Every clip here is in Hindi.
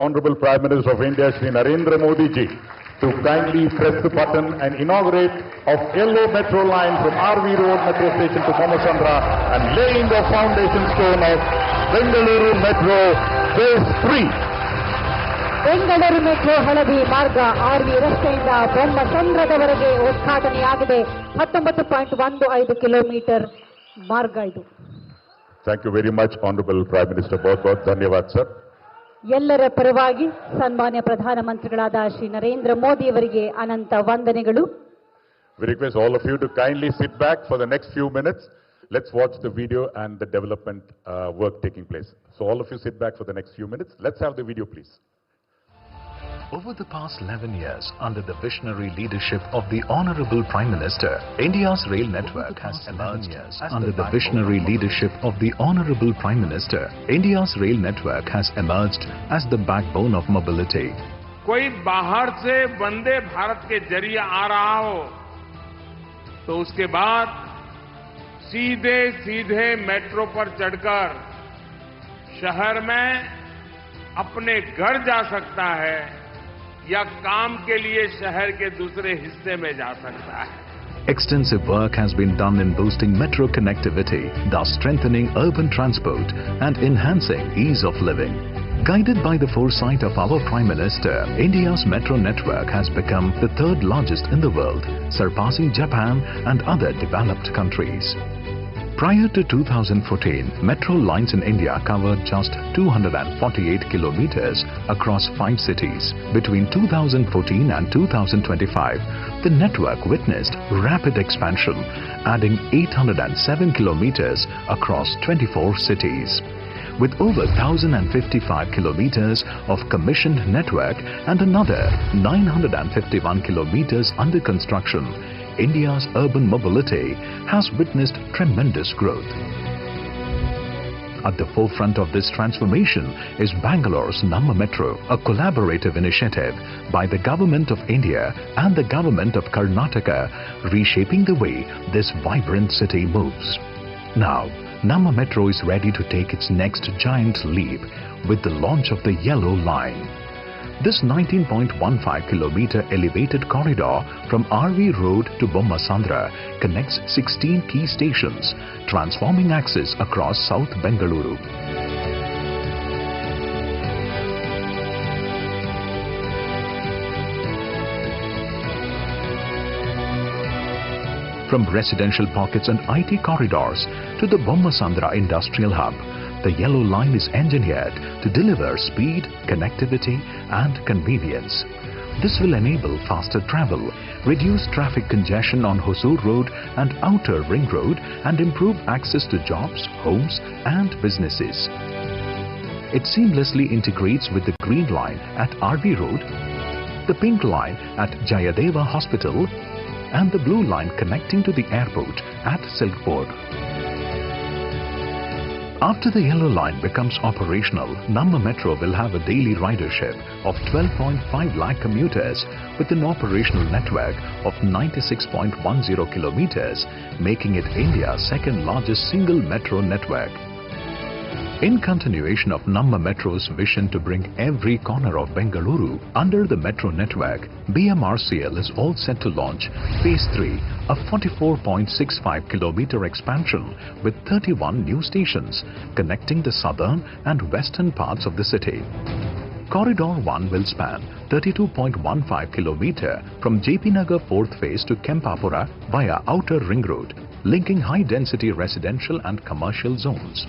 Honorable Prime Minister of India, Shri Narendra Modi ji, to kindly press the button and inaugurate of yellow metro line from RV Road Metro Station to Bommasandra and laying the foundation stone of Bengaluru Metro Phase 3. Bengaluru metro ಹಳದಿ ಮಾರ್ಗ ಆರ್ವಿ ರಸ್ತೆಯಿಂದ ಬೊಮ್ಮಸಂದ್ರದವರೆಗೆ ಉದ್ಘಾಟನೆಯಾಗಿದೆ. 19.15 ಕಿಲೋಮೀಟರ್ ಮಾರ್ಗ ಇದು. Thank you very much, Honorable Prime Minister. बहुत धन्यवाद sir. ಎಲ್ಲರ ಪರವಾಗಿ ಸನ್ಮಾನ್ಯ ಪ್ರಧಾನಮಂತ್ರಿಗಳಾದ ಶ್ರೀ ನರೇಂದ್ರ ಮೋದಿ ಅವರಿಗೆ ಅನಂತ ವಂದನೆಗಳು. We request all of you to kindly sit back for the next few minutes. Let's watch the video and the development work taking place. So all of you sit back for the next few minutes. Let's have the video, please. Over the past 11 years, under the visionary leadership of the Honorable Prime Minister, India's rail network has emerged. Under the visionary leadership of the Honorable Prime Minister, India's rail network has emerged as the backbone of mobility. कोई बाहर से वंदे भारत के जरिए आ रहा हो तो उसके बाद सीधे मेट्रो पर चढ़कर शहर में अपने घर जा सकता है या काम के लिए शहर के दूसरे हिस्से में जा सकता है. Extensive work has been done in boosting metro connectivity, thus strengthening urban transport and enhancing ease of living. Guided by the foresight of our Prime Minister, India's metro network has become the third largest in the world, surpassing Japan and other developed countries. Prior to 2014, metro lines in India covered just 248 kilometers across 5 cities. Between 2014 and 2025, the network witnessed rapid expansion, adding 807 kilometers across 24 cities. With over 1,055 kilometers of commissioned network and another 951 kilometers under construction, India's urban mobility has witnessed tremendous growth. At the forefront of this transformation is Bangalore's Namma Metro, a collaborative initiative by the Government of India and the Government of Karnataka, reshaping the way this vibrant city moves. Now, Namma Metro is ready to take its next giant leap with the launch of the Yellow Line. This 19.15 kilometer elevated corridor from RV Road to Bommasandra connects 16 key stations, transforming access across South Bengaluru. From residential pockets and IT corridors to the Bommasandra industrial hub, the Yellow Line is engineered to deliver speed, connectivity and convenience. This will enable faster travel, reduce traffic congestion on Hosur Road and Outer Ring Road and improve access to jobs, homes and businesses. It seamlessly integrates with the Green Line at RV Road, the Pink Line at Jayadeva Hospital and the Blue Line connecting to the airport at Silkpur. After the Yellow Line becomes operational, Namma Metro will have a daily ridership of 12.5 lakh commuters with an operational network of 96.10 kilometers, making it India's second largest single metro network. In continuation of Namma Metro's vision to bring every corner of Bengaluru under the metro network, BMRCL is all set to launch Phase 3, a 44.65 kilometer expansion with 31 new stations connecting the southern and western parts of the city. Corridor 1 will span 32.15 kilometer from JP Nagar 4th phase to Kempapura via Outer Ring Road, linking high-density residential and commercial zones.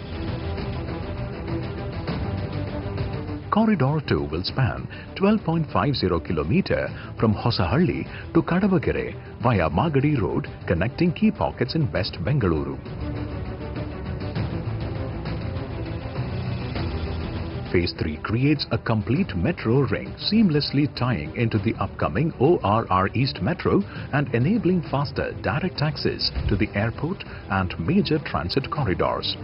Corridor 2 will span 12.50 kilometer from Hosahalli to Kadavagere via Magadi Road, connecting key pockets in West Bengaluru. Phase 3 creates a complete metro ring, seamlessly tying into the upcoming ORR East Metro and enabling faster direct access to the airport and major transit corridors.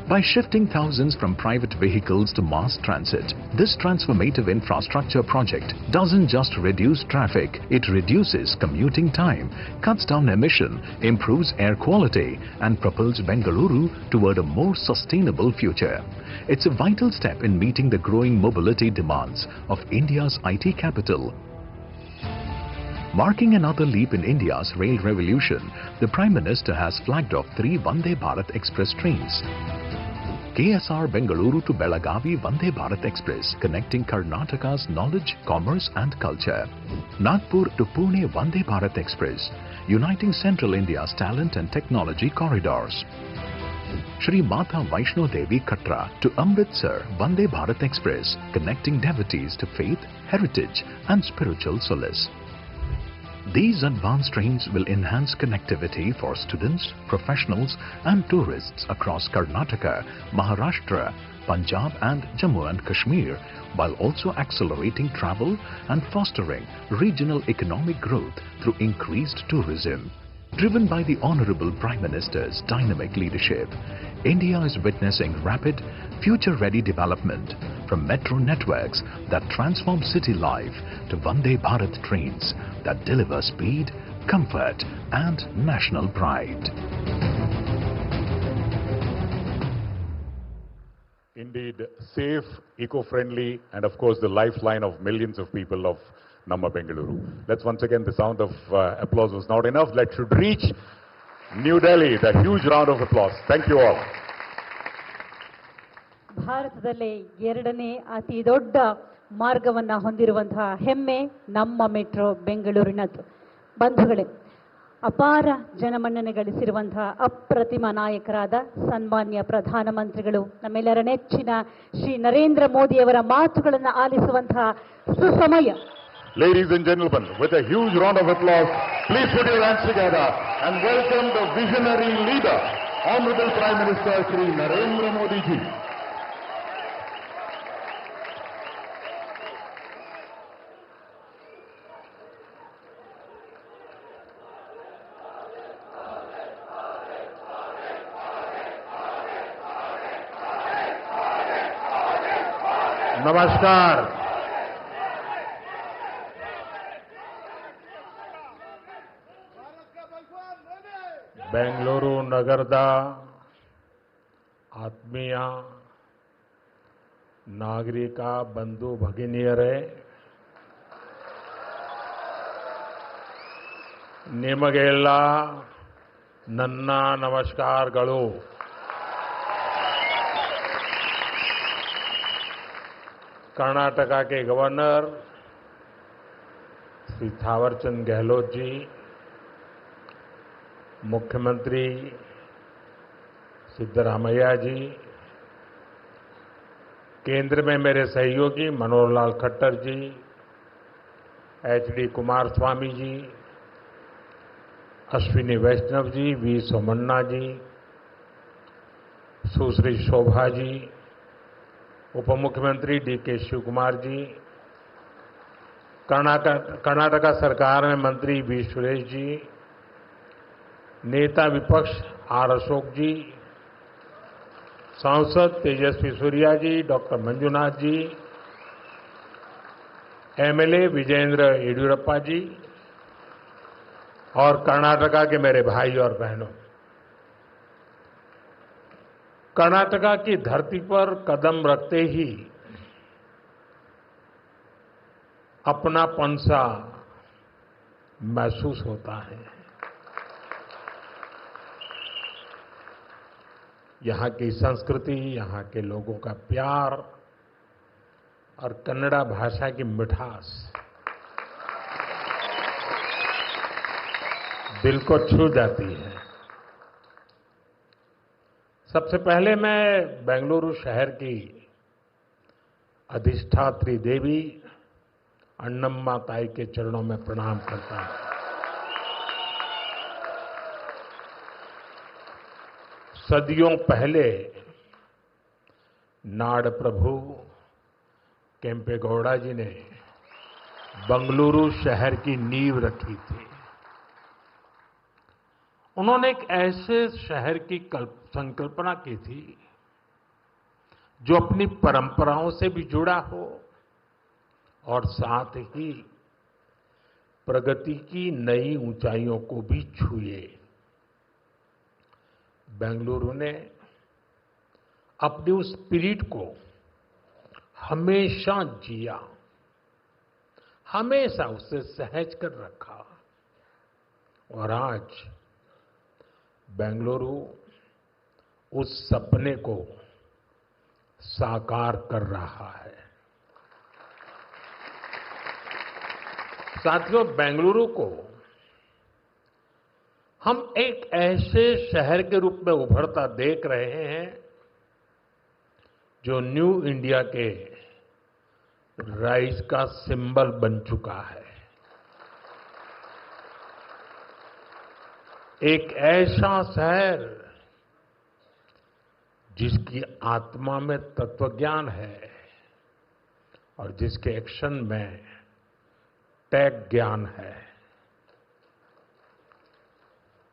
By shifting thousands from private vehicles to mass transit, this transformative infrastructure project doesn't just reduce traffic, it reduces commuting time, cuts down emission, improves air quality and propels Bengaluru toward a more sustainable future. It's a vital step in meeting the growing mobility demands of India's IT capital. Marking another leap in India's rail revolution, the Prime Minister has flagged off 3 Vande Bharat Express trains. KSR Bengaluru to Belagavi Vande Bharat Express, connecting Karnataka's knowledge, commerce and culture. Nagpur to Pune Vande Bharat Express, uniting Central India's talent and technology corridors. Shri Mata Vaishno Devi Katra to Amritsar Vande Bharat Express, connecting devotees to faith, heritage and spiritual solace. These advanced trains will enhance connectivity for students, professionals and tourists across Karnataka, Maharashtra, Punjab and Jammu and Kashmir, while also accelerating travel and fostering regional economic growth through increased tourism. Driven by the Honorable Prime Minister's dynamic leadership, India is witnessing rapid, future-ready development, from metro networks that transform city life to Vande Bharat trains that deliver speed, comfort and national pride. Indeed, safe, eco-friendly and of course the lifeline of millions of people of Namma Bengaluru. Let's once again, the sound of applause was not enough. Let should reach New Delhi. The huge round of applause. Thank you all. ಭಾರತದಲ್ಲೇ ಎರಡನೇ ಅತಿ ದೊಡ್ಡ ಮಾರ್ಗವನ್ನ ಹೊಂದಿರುವಂತಹ ಹೆಮ್ಮೆ ನಮ್ಮ ಮೆಟ್ರೋ ಬೆಂಗಳೂರಿನದ್ದು. ಬಂಧುಗಳೇ, ಅಪಾರ ಜನಮನ್ನಣೆ ಗಳಿಸಿರುವಂತಹ ಅಪ್ರತಿಮ ನಾಯಕರಾದ ಸನ್ಮಾನ್ಯ ಪ್ರಧಾನಮಂತ್ರಿಗಳು, ನಮ್ಮೆಲ್ಲರ ನೆಚ್ಚಿನ ಶ್ರೀ ನರೇಂದ್ರ ಮೋದಿಯವರ ಮಾತುಗಳನ್ನು ಆಲಿಸುವಂತಹ ಸುಸಮಯ. Ladies and gentlemen, with a huge round of applause, please put your hands together and welcome the visionary leader, Honorable Prime Minister Shri Narendra Modi ji. नमस्कार। ಬೆಂಗಳೂರು ನಗರದ ಆತ್ಮೀಯ ನಾಗರಿಕ ಬಂಧು ಭಗಿನಿಯರೇ, ನಿಮಗೆಲ್ಲ ನನ್ನ ನಮಸ್ಕಾರಗಳು. कर्नाटक के गवर्नर श्री थावरचंद गहलोत जी, मुख्यमंत्री सिद्धरामैया जी, केंद्र में मेरे सहयोगी मनोहर लाल खट्टर जी, एचडी कुमारस्वामी जी, अश्विनी वैष्णव जी, वी सोमन्ना जी, सुश्री शोभा जी, उप मुख्यमंत्री डीके शिवकुमार जी, कर्नाटका सरकार में मंत्री वी सुरेश जी, नेता विपक्ष आर अशोक जी, सांसद तेजस्वी सूर्या जी, डॉक्टर मंजुनाथ जी, एमएलए विजयेंद्र येडियुरप्पा जी और कर्नाटका के मेरे भाई और बहनों, कर्नाटका की धरती पर कदम रखते ही अपनापन सा महसूस होता है। यहाँ की संस्कृति, यहाँ के लोगों का प्यार और कन्नड़ा भाषा की मिठास दिल को छू जाती है। सबसे पहले मैं बेंगलुरु शहर की अधिष्ठात्री देवी अन्नम्मा ताई के चरणों में प्रणाम करता हूं। सदियों पहले नाड़ प्रभु केम्पेगौड़ा जी ने बेंगलुरु शहर की नींव रखी थी। उन्होंने एक ऐसे शहर की संकल्पना की थी जो अपनी परंपराओं से भी जुड़ा हो और साथ ही प्रगति की नई ऊंचाइयों को भी छुए। बेंगलुरु ने अपनी उस स्पिरिट को हमेशा जिया, हमेशा उसे सहज कर रखा और आज बेंगलुरु उस सपने को साकार कर रहा है। साथियों, बेंगलुरु को हम एक ऐसे शहर के रूप में उभरता देख रहे हैं जो न्यू इंडिया के राइज का सिंबल बन चुका है। एक ऐसा शहर जिसकी आत्मा में तत्वज्ञान है और जिसके एक्शन में टेक ज्ञान है।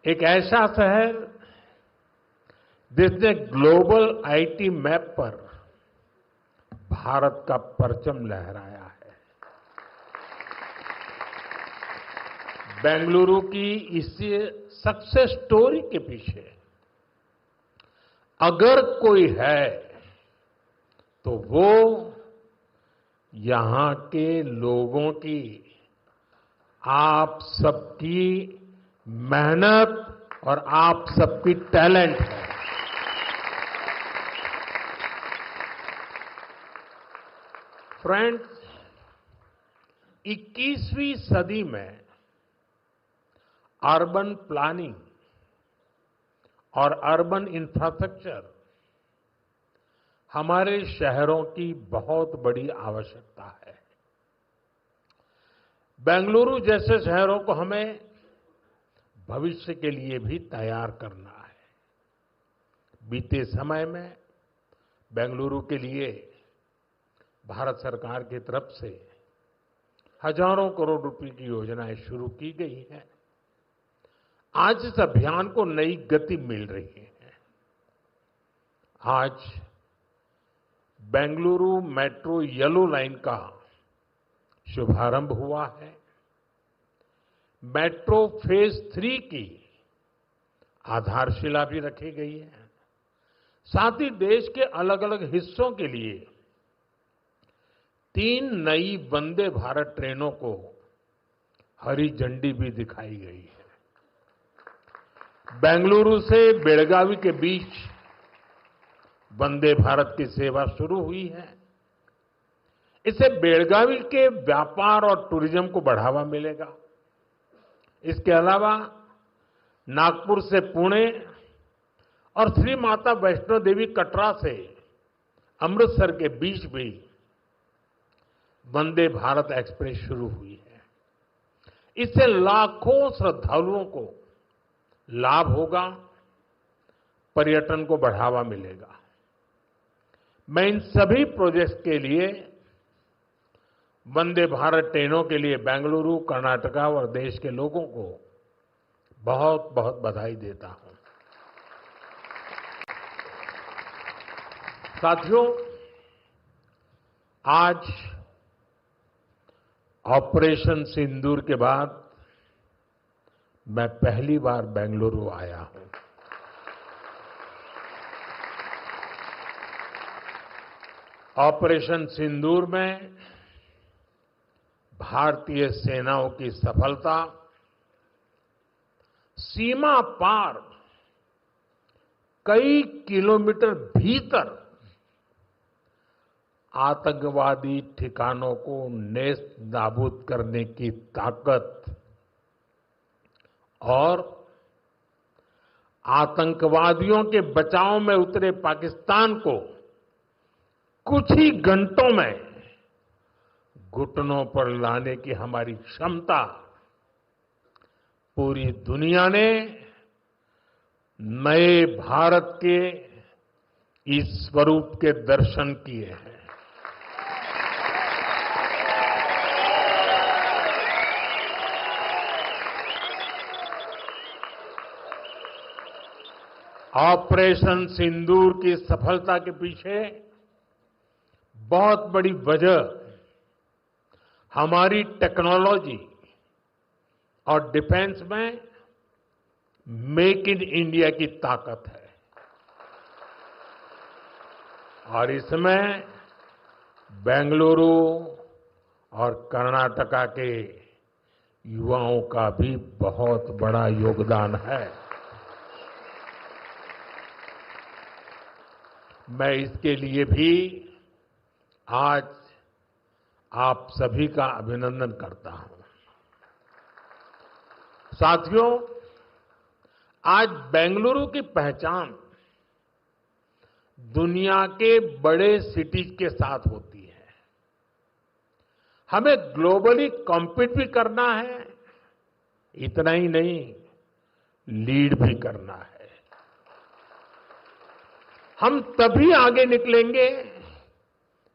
एक ऐसा शहर जिसने ग्लोबल आईटी मैप पर भारत का परचम लहराया है। बेंगलुरु की इस सक्सेस स्टोरी के पीछे अगर कोई है तो वो यहां के लोगों की, आप सबकी मेहनत और आप सबकी टैलेंट है। फ्रेंड्स, 21वीं सदी में अर्बन प्लानिंग और अर्बन इंफ्रास्ट्रक्चर हमारे शहरों की बहुत बड़ी आवश्यकता है। बेंगलुरु जैसे शहरों को हमें भविष्य के लिए भी तैयार करना है। बीते समय में बेंगलुरु के लिए भारत सरकार की तरफ से हजारों करोड़ रुपए की योजनाएं शुरू की गई हैं। आज इस अभियान को नई गति मिल रही है। आज बेंगलुरु मेट्रो येलो लाइन का शुभारंभ हुआ है। मेट्रो फेज 3 की आधारशिला भी रखी गई है। साथ ही देश के अलग अलग हिस्सों के लिए 3 नई वंदे भारत ट्रेनों को हरी झंडी भी दिखाई गई है। बेंगलुरु से बेलगावी के बीच वंदे भारत की सेवा शुरू हुई है। इससे बेलगावी के व्यापार और टूरिज्म को बढ़ावा मिलेगा। इसके अलावा नागपुर से पुणे और श्री माता वैष्णो देवी कटरा से अमृतसर के बीच भी वंदे भारत एक्सप्रेस शुरू हुई है। इससे लाखों श्रद्धालुओं को लाभ होगा, पर्यटन को बढ़ावा मिलेगा। मैं इन सभी प्रोजेक्ट्स के लिए वंदे भारत ट्रेनों के लिए बेंगलुरु, कर्नाटका और देश के लोगों को बहुत बहुत बधाई देता हूं। साथियों, आज ऑपरेशन सिंदूर के बाद मैं पहली बार बेंगलुरु आया हूं। ऑपरेशन सिंदूर में भारतीय सेनाओं की सफलता सीमा पार कई किलोमीटर भीतर आतंकवादी ठिकानों को नेस्त नाबूद करने की ताकत और आतंकवादियों के बचाव में उतरे पाकिस्तान को कुछ ही घंटों में घुटनों पर लाने की हमारी क्षमता पूरी दुनिया ने नए भारत के इस स्वरूप के दर्शन किए हैं। ऑपरेशन सिंदूर की सफलता के पीछे बहुत बड़ी वजह हमारी टेक्नोलॉजी और डिफेंस में मेक इन इंडिया की ताकत है और इसमें बेंगलुरु और कर्नाटका के युवाओं का भी बहुत बड़ा योगदान है। मैं इसके लिए भी आज आप सभी का अभिनंदन करता हूं। साथियों, आज बेंगलुरु की पहचान दुनिया के बड़े सिटीज के साथ होती है। हमें ग्लोबली कॉम्पीट भी करना है, इतना ही नहीं, लीड भी करना है। हम तभी आगे निकलेंगे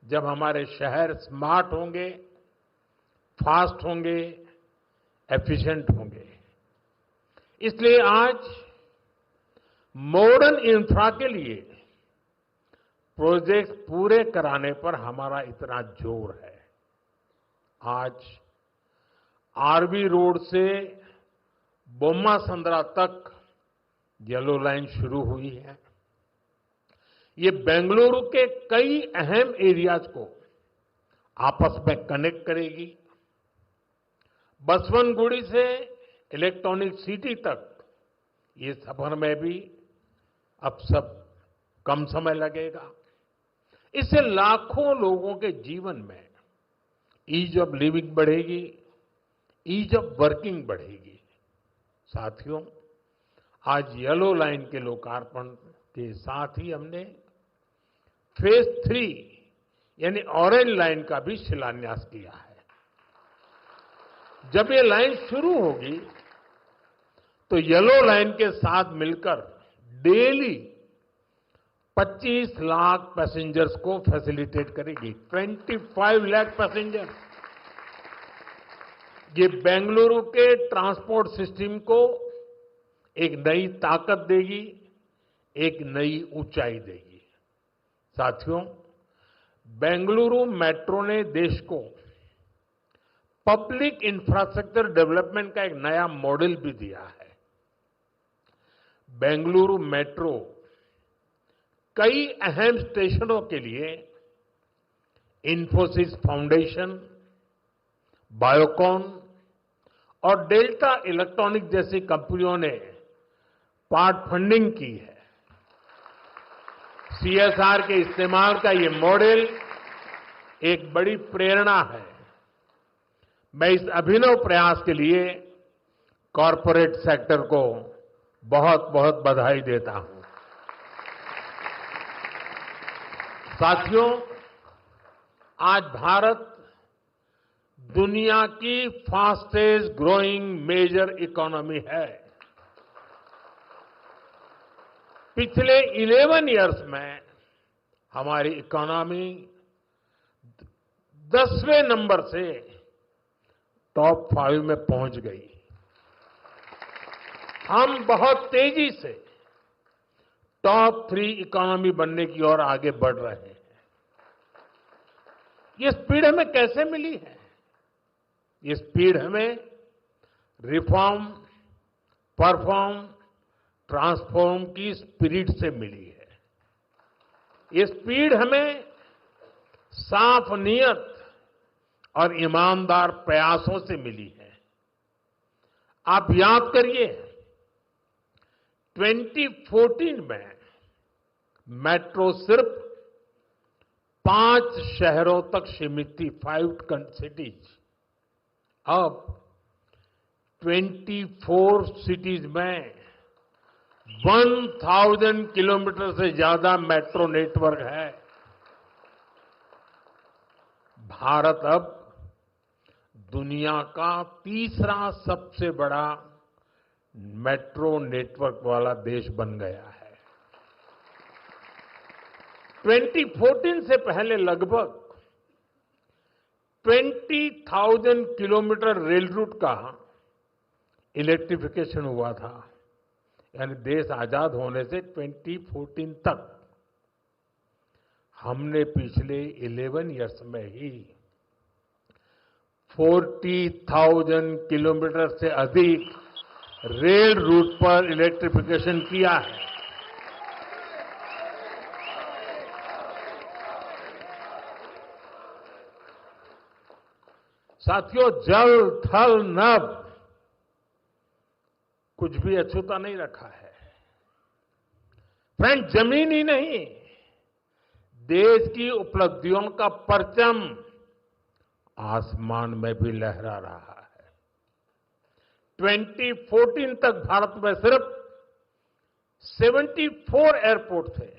जब हमारे शहर स्मार्ट होंगे, फास्ट होंगे, एफिशिएंट होंगे। इसलिए आज मॉडर्न इंफ्रा के लिए प्रोजेक्ट पूरे कराने पर हमारा इतना जोर है। आज आरवी रोड से बोम्मासंद्रा तक येलो लाइन शुरू हुई है। ये बेंगलुरु के कई अहम एरियाज को आपस में कनेक्ट करेगी। बसवनगुड़ी से इलेक्ट्रॉनिक सिटी तक ये सफर में भी अब सब कम समय लगेगा। इससे लाखों लोगों के जीवन में ईज ऑफ लिविंग बढ़ेगी, ईज ऑफ वर्किंग बढ़ेगी। साथियों, आज येलो लाइन के लोकार्पण के साथ ही हमने फेज 3 यानी ऑरेंज लाइन का भी शिलान्यास किया है। जब ये लाइन शुरू होगी तो येलो लाइन के साथ मिलकर डेली 25 लाख पैसेंजर्स को फैसिलिटेट करेगी। 25 लाख पैसेंजर। ये बेंगलुरु के ट्रांसपोर्ट सिस्टम को एक नई ताकत देगी, एक नई ऊंचाई देगी। साथियों, बेंगलुरु मेट्रो ने देश को पब्लिक इंफ्रास्ट्रक्चर डेवलपमेंट का एक नया मॉडल भी दिया है। बेंगलुरु मेट्रो कई अहम स्टेशनों के लिए इंफोसिस फाउंडेशन, बायोकॉन और डेल्टा इलेक्ट्रॉनिक जैसी कंपनियों ने पार्ट फंडिंग की है। सीएसआर के इस्तेमाल का ये मॉडल एक बड़ी प्रेरणा है। मैं इस अभिनव प्रयास के लिए कॉरपोरेट सेक्टर को बहुत बहुत बधाई देता हूं। साथियों, आज भारत दुनिया की फास्टेस्ट ग्रोइंग मेजर इकोनॉमी है। पिछले 11 इयर्स में हमारी इकोनॉमी 10वें नंबर से टॉप 5 में पहुंच गई। हम बहुत तेजी से टॉप 3 इकोनॉमी बनने की ओर आगे बढ़ रहे हैं। ये स्पीड हमें कैसे मिली है? ये स्पीड हमें रिफॉर्म, परफॉर्म, ट्रांसफॉर्म की स्पिरिट से मिली है। ये स्पीड हमें साफ नीयत और ईमानदार प्रयासों से मिली है। आप याद करिए, 2014 में मेट्रो सिर्फ 5 शहरों तक सीमित थी, 5 सिटीज। अब 24 सिटीज में 1000 किलोमीटर से ज्यादा मेट्रो नेटवर्क है। भारत अब दुनिया का तीसरा सबसे बड़ा मेट्रो नेटवर्क वाला देश बन गया है। 2014 से पहले लगभग 20,000 किलोमीटर रेल रूट का इलेक्ट्रिफिकेशन हुआ था, यानी देश आजाद होने से 2014 तक हमने पिछले 11 इयर्स में ही 40,000 किलोमीटर से अधिक रेल रूट पर इलेक्ट्रिफिकेशन किया है। साथियों, जल थल नभ कुछ भी अछूता नहीं रखा है। फ्रेंड, जमीन ही नहीं, देश की उपलब्धियों का परचम आसमान में भी लहरा रहा है। 2014 तक भारत में सिर्फ 74 एयरपोर्ट थे।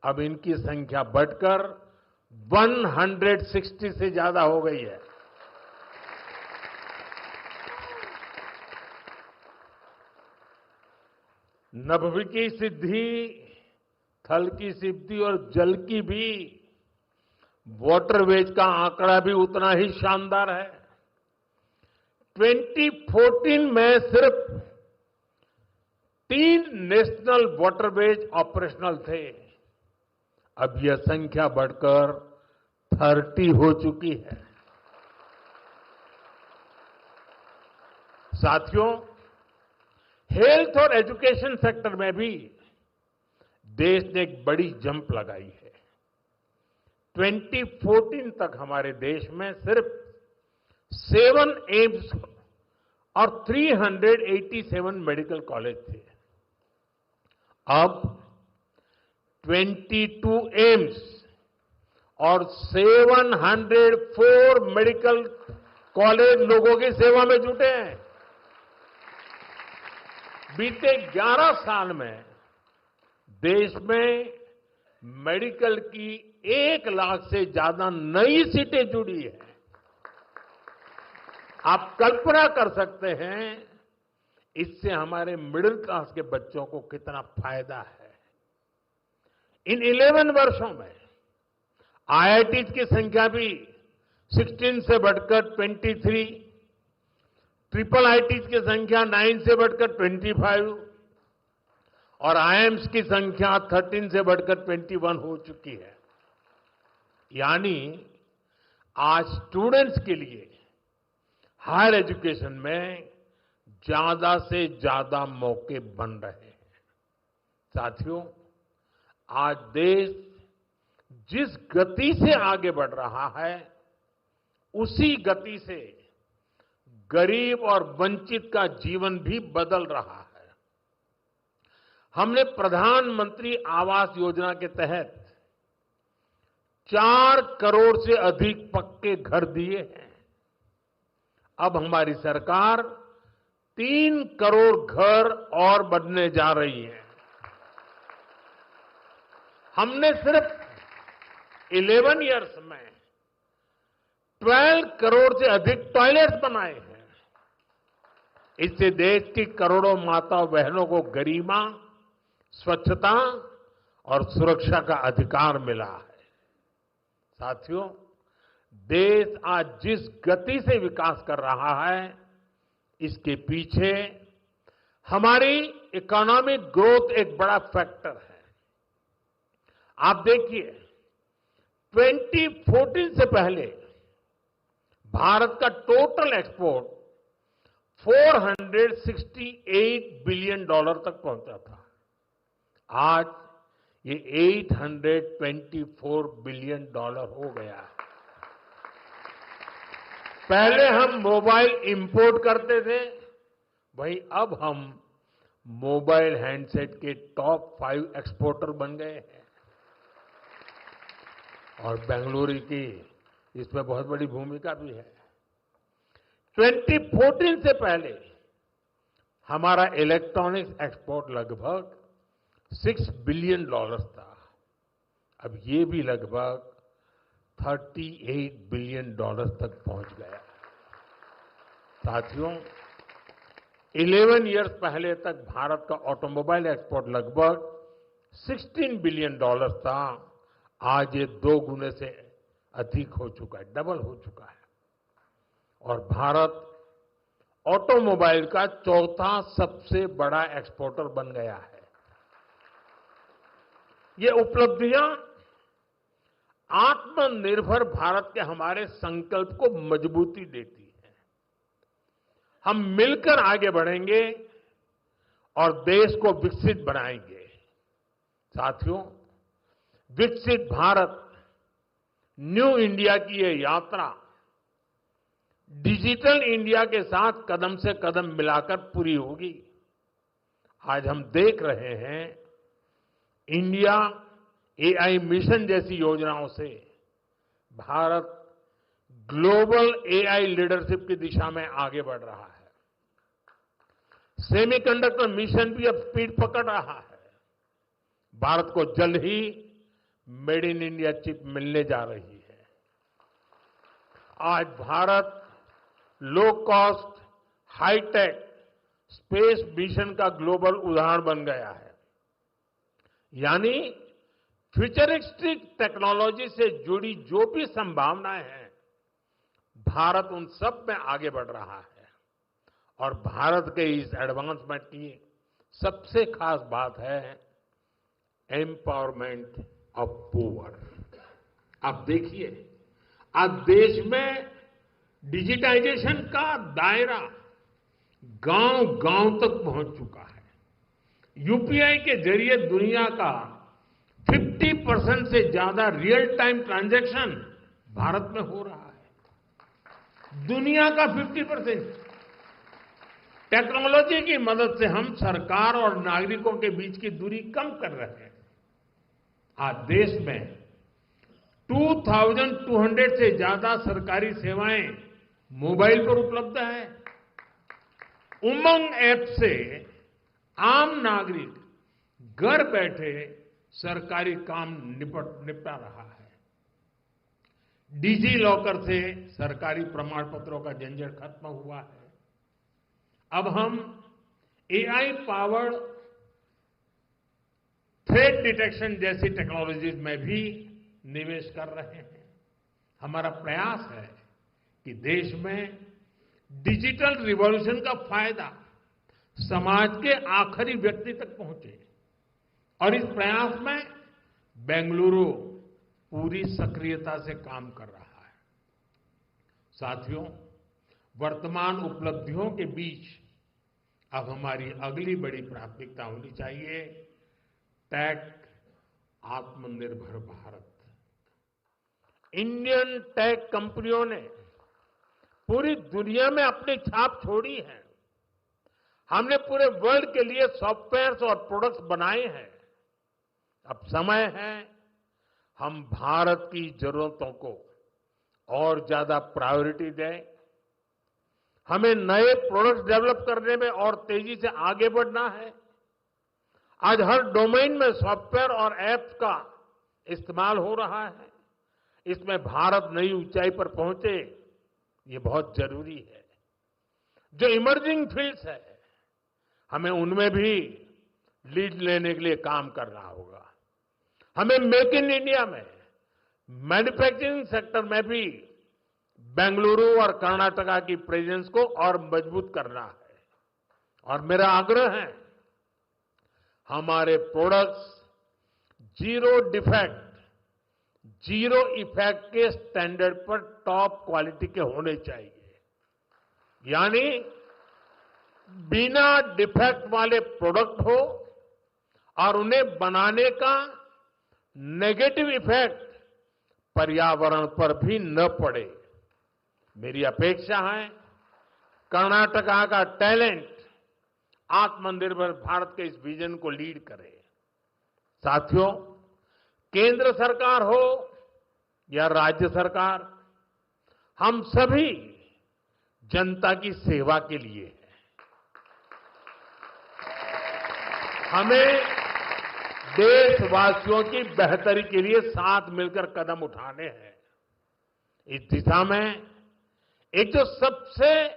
अब इनकी संख्या बढ़कर 160 से ज्यादा हो गई है। नभ की सिद्धि, थल की सिद्धि और जल की भी वाटरवेज का आंकड़ा भी उतना ही शानदार है। 2014 में सिर्फ 3 नेशनल वाटरवेज ऑपरेशनल थे। अब यह संख्या बढ़कर 30 हो चुकी है। साथियों, हेल्थ और एजुकेशन सेक्टर में भी देश ने एक बड़ी जंप लगाई है। 2014 तक हमारे देश में सिर्फ 7 एम्स और 387 मेडिकल कॉलेज थे। अब 22 एम्स और 704 मेडिकल कॉलेज लोगों की सेवा में जुटे हैं। बीते 11 साल में देश में मेडिकल की 1 लाख से ज्यादा नई सीटें जुड़ी है। आप कल्पना कर सकते हैं इससे हमारे मिडिल क्लास के बच्चों को कितना फायदा है। इन 11 वर्षों में आईआईटी की संख्या भी 16 से बढ़कर 23, ट्रिपल आईटीज की संख्या 9 से बढ़कर 25 और आईएम्स की संख्या 13 से बढ़कर 21 हो चुकी है। यानी आज स्टूडेंट्स के लिए हायर एजुकेशन में ज्यादा से ज्यादा मौके बन रहे हैं। साथियों, आज देश जिस गति से आगे बढ़ रहा है, उसी गति से गरीब और वंचित का जीवन भी बदल रहा है। हमने प्रधानमंत्री आवास योजना के तहत 4 करोड़ से अधिक पक्के घर दिए हैं। अब हमारी सरकार 3 करोड़ घर और बनने जा रही है। हमने सिर्फ 11 इयर्स में 12 करोड़ से अधिक टॉयलेट्स बनाए हैं। इससे देश की करोड़ों माताओं बहनों को गरिमा, स्वच्छता और सुरक्षा का अधिकार मिला है। साथियों, देश आज जिस गति से विकास कर रहा है, इसके पीछे हमारी इकोनॉमिक ग्रोथ एक बड़ा फैक्टर है। आप देखिए, 2014 से पहले भारत का टोटल एक्सपोर्ट $468 बिलियन तक पहुंचा था। आज ये $824 बिलियन हो गया है। पहले हम मोबाइल इंपोर्ट करते थे, वहीं अब हम मोबाइल हैंडसेट के टॉप 5 एक्सपोर्टर बन गए हैं। और बेंगलुरु की इसमें बहुत बड़ी भूमिका भी है। 2014 से पहले हमारा इलेक्ट्रॉनिक्स एक्सपोर्ट लगभग $6 बिलियन था। अब ये भी लगभग $38 बिलियन तक पहुंच गया। साथियों, 11 इयर्स पहले तक भारत का ऑटोमोबाइल एक्सपोर्ट लगभग $16 बिलियन था। आज ये 2 गुने से अधिक हो चुका है, डबल हो चुका है। और भारत ऑटोमोबाइल का 4था सबसे बड़ा एक्सपोर्टर बन गया है। ये उपलब्धियां आत्मनिर्भर भारत के हमारे संकल्प को मजबूती देती है। हम मिलकर आगे बढ़ेंगे और देश को विकसित बनाएंगे। साथियों, विकसित भारत न्यू इंडिया की ये यात्रा डिजिटल इंडिया के साथ कदम से कदम मिलाकर पूरी होगी। आज हम देख रहे हैं इंडिया एआई मिशन जैसी योजनाओं से भारत ग्लोबल एआई लीडरशिप की दिशा में आगे बढ़ रहा है। सेमीकंडक्टर मिशन भी अब स्पीड पकड़ रहा है। भारत को जल्द ही मेड इन इंडिया चिप मिलने जा रही है। आज Bharat low cost high tech space mission का ग्लोबल उदाहरण बन गया है। यानी फ्यूचरिस्टिक टेक्नोलॉजी से जुड़ी जो भी संभावनाएं हैं, भारत उन सब में आगे बढ़ रहा है। और भारत के इस एडवांसमेंट की सबसे खास बात है एम्पावरमेंट ऑफ पुअर। आप देखिए, आज देश में डिजिटाइजेशन का दायरा गांव-गांव तक पहुंच चुका है। यूपीआई के जरिए दुनिया का 50% से ज्यादा रियल टाइम ट्रांजैक्शन भारत में हो रहा है। दुनिया का 50%। टेक्नोलॉजी की मदद से हम सरकार और नागरिकों के बीच की दूरी कम कर रहे हैं। आज देश में 2200 से ज्यादा सरकारी सेवाएं मोबाइल पर उपलब्ध है। उमंग ऐप से आम नागरिक घर बैठे सरकारी काम निपटा रहा है। डिजी लॉकर से सरकारी प्रमाण पत्रों का झंझट खत्म हुआ है। अब हम एआई पावर्ड थ्रेट डिटेक्शन जैसी टेक्नोलॉजीज में भी निवेश कर रहे हैं। हमारा प्रयास है कि देश में डिजिटल रिवॉल्यूशन का फायदा समाज के आखिरी व्यक्ति तक पहुंचे। और इस प्रयास में बेंगलुरु पूरी सक्रियता से काम कर रहा है। साथियों, वर्तमान उपलब्धियों के बीच अब हमारी अगली बड़ी प्राथमिकता होनी चाहिए टेक आत्मनिर्भर भारत। इंडियन टेक कंपनियों ने पूरी दुनिया में अपनी छाप छोड़ी है। हमने पूरे वर्ल्ड के लिए सॉफ्टवेयर और प्रोडक्ट्स बनाए हैं। अब समय है हम भारत की जरूरतों को और ज्यादा प्रायोरिटी दें। हमें नए प्रोडक्ट्स डेवलप करने में और तेजी से आगे बढ़ना है। आज हर डोमेन में सॉफ्टवेयर और ऐप्स का इस्तेमाल हो रहा है। इसमें भारत नई ऊंचाई पर पहुंचे, ये बहुत जरूरी है। जो इमर्जिंग फील्ड्स है, हमें उनमें भी लीड लेने के लिए काम करना होगा। हमें मेक इन इंडिया में मैन्युफैक्चरिंग सेक्टर में भी बेंगलुरु और कर्नाटका की प्रेजेंस को और मजबूत करना है। और मेरा आग्रह है हमारे products zero defect, zero effect के स्टैंडर्ड पर टॉप क्वालिटी के होने चाहिए। यानी बिना डिफेक्ट वाले प्रोडक्ट हो और उन्हें बनाने का नेगेटिव इफेक्ट पर्यावरण पर भी न पड़े। मेरी अपेक्षा है कर्नाटका का टैलेंट आत्मनिर्भर भारत के इस विजन को लीड करे। साथियों, केंद्र सरकार हो या राज्य सरकार, हम सभी जनता की सेवा के लिए हैं। हमें देशवासियों की बेहतरी के लिए साथ मिलकर कदम उठाने हैं। इस दिशा में एक जो सबसे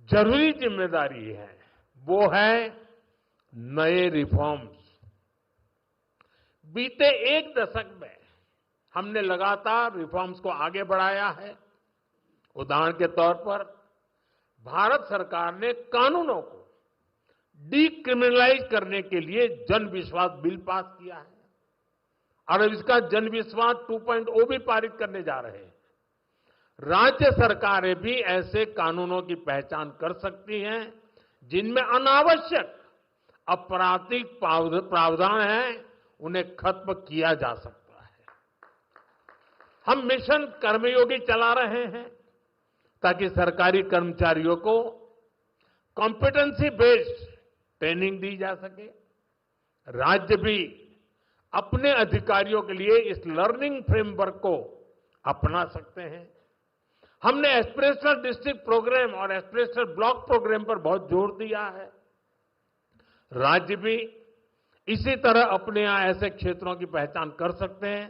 जरूरी जिम्मेदारी है वो है नए रिफॉर्म्स। बीते एक दशक में हमने लगातार रिफॉर्म्स को आगे बढ़ाया है। उदाहरण के तौर पर भारत सरकार ने कानूनों को डीक्रिमिनलाइज करने के लिए जन विश्वास बिल पास किया है। और इसका जन विश्वास 2.0 भी पारित करने जा रहे हैं। राज्य सरकारें भी ऐसे कानूनों की पहचान कर सकती हैं जिनमें अनावश्यक आपराधिक प्रावधान हैं, उन्हें खत्म किया जा सकता है। हम मिशन कर्मयोगी चला रहे हैं ताकि सरकारी कर्मचारियों को कॉम्पिटेंसी बेस्ड ट्रेनिंग दी जा सके। राज्य भी अपने अधिकारियों के लिए इस लर्निंग फ्रेमवर्क को अपना सकते हैं। हमने एस्पिरेशनल डिस्ट्रिक्ट प्रोग्राम और एस्पिरेशनल ब्लॉक प्रोग्राम पर बहुत जोर दिया है। राज्य भी इसी तरह अपने यहां ऐसे क्षेत्रों की पहचान कर सकते हैं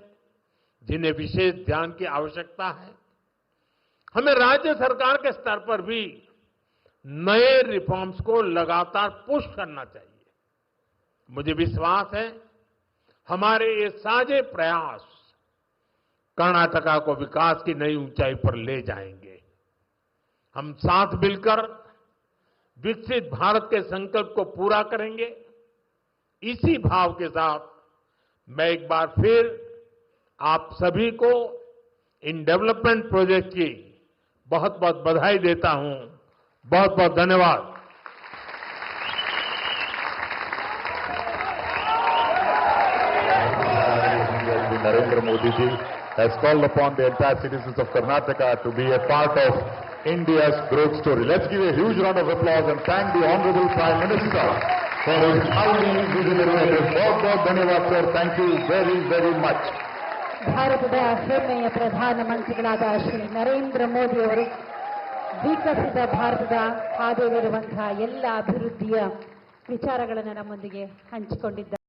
जिन्हें विशेष ध्यान की आवश्यकता है। हमें राज्य सरकार के स्तर पर भी नए रिफॉर्म्स को लगातार पुश करना चाहिए। मुझे विश्वास है हमारे ये साझे प्रयास कर्नाटका को विकास की नई ऊंचाई पर ले जाएंगे। हम साथ मिलकर विकसित भारत के संकल्प को पूरा करेंगे। इसी भाव के साथ मैं एक बार फिर आप सभी को इन डेवलपमेंट प्रोजेक्ट की बहुत बहुत बधाई देता हूं। बहुत बहुत धन्यवाद। Narendra Modi ji has called upon the entire citizens of Karnataka to be a part of India's growth story. Let's give a huge round of applause and thank the Honorable Prime Minister for his highly visionary address. बहुत धन्यवाद sir. Thank you very, very much. ಭಾರತದ ಹೆಮ್ಮೆಯ ಪ್ರಧಾನಮಂತ್ರಿಗಳಾದ ಶ್ರೀ ನರೇಂದ್ರ ಮೋದಿ ಅವರು ವಿಕಸಿತ ಭಾರತದ ಹಾದಿಯಲ್ಲಿರುವಂತಹ ಎಲ್ಲ ಅಭಿವೃದ್ಧಿಯ ವಿಚಾರಗಳನ್ನು ನಮ್ಮೊಂದಿಗೆ ಹಂಚಿಕೊಂಡಿದ್ದಾರೆ.